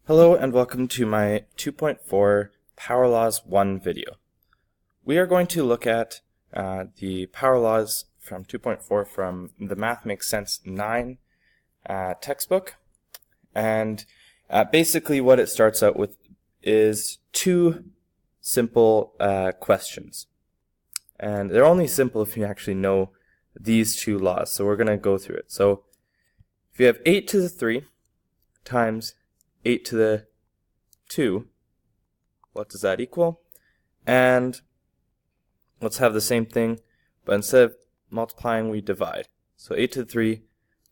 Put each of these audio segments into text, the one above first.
Hello and welcome to my 2.4 Power Laws 1 video. We are going to look at the Power Laws from 2.4 from the Math Makes Sense 9 textbook. And basically what it starts out with is two simple questions. And they're only simple if you actually know these two laws. So we're going to go through it. So if you have 8 to the 3 times 8 to the 2, what does that equal? And let's have the same thing, but instead of multiplying, we divide. So 8 to the 3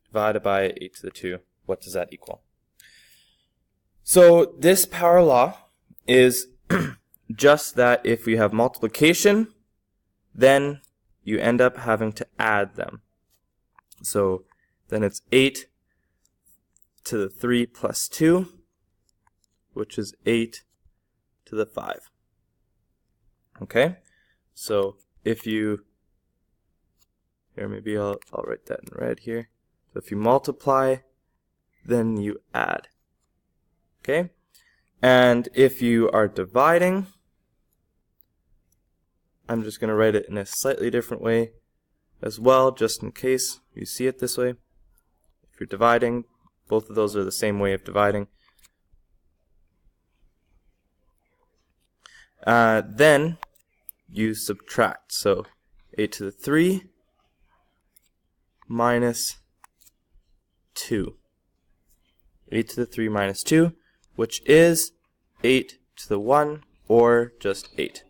divided by 8 to the 2, what does that equal? So this power law is just that if we have multiplication, then you end up having to add them. So then it's 8 to the 3 plus 2, which is 8 to the 5. Okay? So if you, here maybe I'll write that in red here. So if you multiply, then you add. Okay? And if you are dividing, I'm just going to write it in a slightly different way as well, just in case you see it this way. If you're dividing, both of those are the same way of dividing. Then you subtract. So 8 to the 3 minus 2. 8 to the 3 minus 2, which is 8 to the 1, or just 8.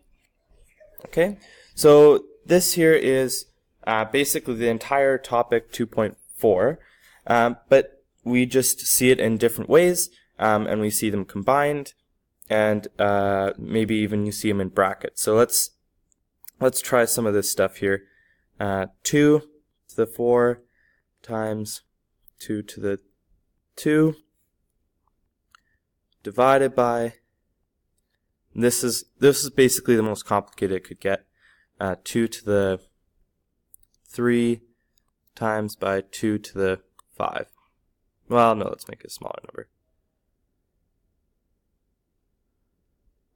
Okay, so this here is basically the entire topic 2.4, but we just see it in different ways, and we see them combined, and maybe even you see them in brackets. So let's try some of this stuff here. 2 to the 4 times 2 to the 2 divided by, this is basically the most complicated it could get. 2 to the 3 times by 2 to the 5. Well, no, let's make it a smaller number.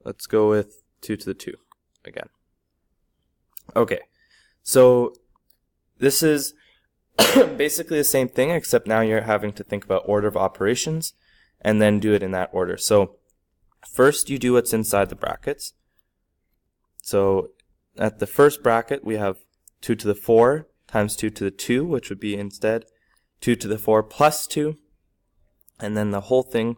Let's go with 2 to the 2 again. Okay, so this is basically the same thing, except now you're having to think about order of operations and then do it in that order. So first you do what's inside the brackets. So at the first bracket we have 2 to the 4 times 2 to the 2, which would be instead 2 to the 4 plus 2, and then the whole thing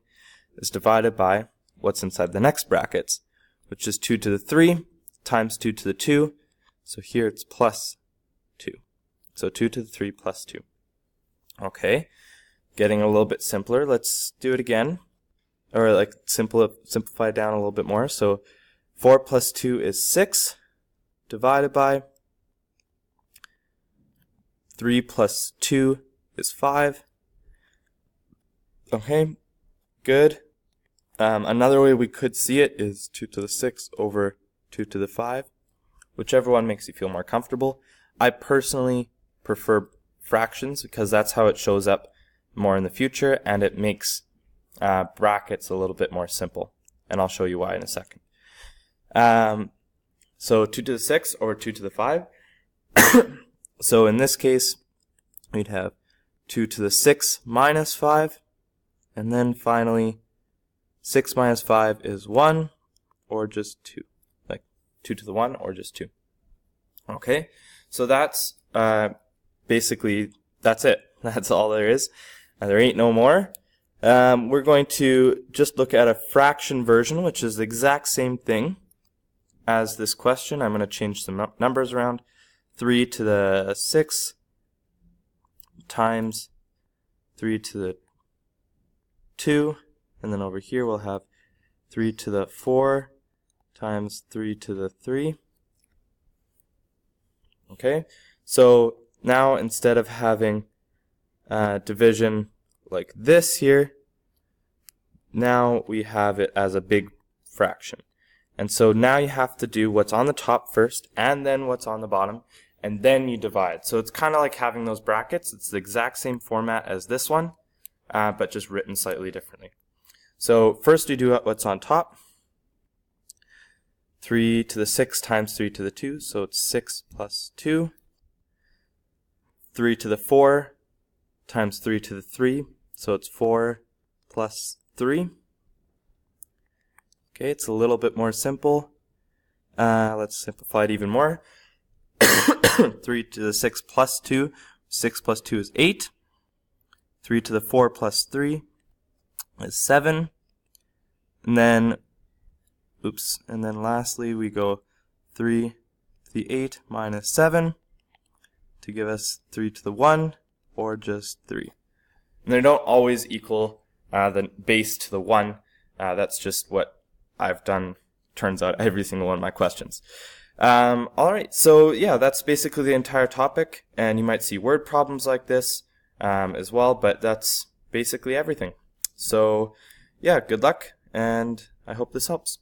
is divided by what's inside the next brackets, which is 2 to the 3 times 2 to the 2, so here it's plus 2. So 2 to the 3 plus 2. Okay, getting a little bit simpler. Let's do it again, or like simplify it down a little bit more. So 4 plus 2 is 6, divided by 3 plus 2 is 5. Okay, good. Another way we could see it is 2 to the 6 over 2 to the 5. Whichever one makes you feel more comfortable. I personally prefer fractions because that's how it shows up more in the future, and it makes brackets a little bit more simple. And I'll show you why in a second. So 2 to the 6 over 2 to the 5. So in this case, we'd have 2 to the 6 minus 5. And then finally, 6 minus 5 is 1, or just 2. Like 2 to the 1, or just 2. Okay, so that's basically, that's it. That's all there is. There ain't no more. We're going to just look at a fraction version, which is the exact same thing as this question. I'm going to change some numbers around. 3 to the 6 times 3 to the 2, and then over here we'll have 3 to the 4 times 3 to the 3. Okay, so now instead of having division like this here, now we have it as a big fraction. And so now you have to do what's on the top first, and then what's on the bottom, and then you divide. So it's kind of like having those brackets. It's the exact same format as this one, but just written slightly differently. So first we do what's on top. 3 to the 6 times 3 to the 2, so it's 6 plus 2. 3 to the 4 times 3 to the 3, so it's 4 plus 3. Okay, it's a little bit more simple. Let's simplify it even more. 3 to the 6 plus 2, 6 plus 2 is 8. 3 to the 4 plus 3 is 7. And then lastly we go 3 to the 8 minus 7 to give us 3 to the 1, or just 3. And they don't always equal the base to the 1. That's just what I've done, turns out, every single one of my questions. Alright, so yeah, that's basically the entire topic, and you might see word problems like this as well, but that's basically everything. So yeah, good luck, and I hope this helps.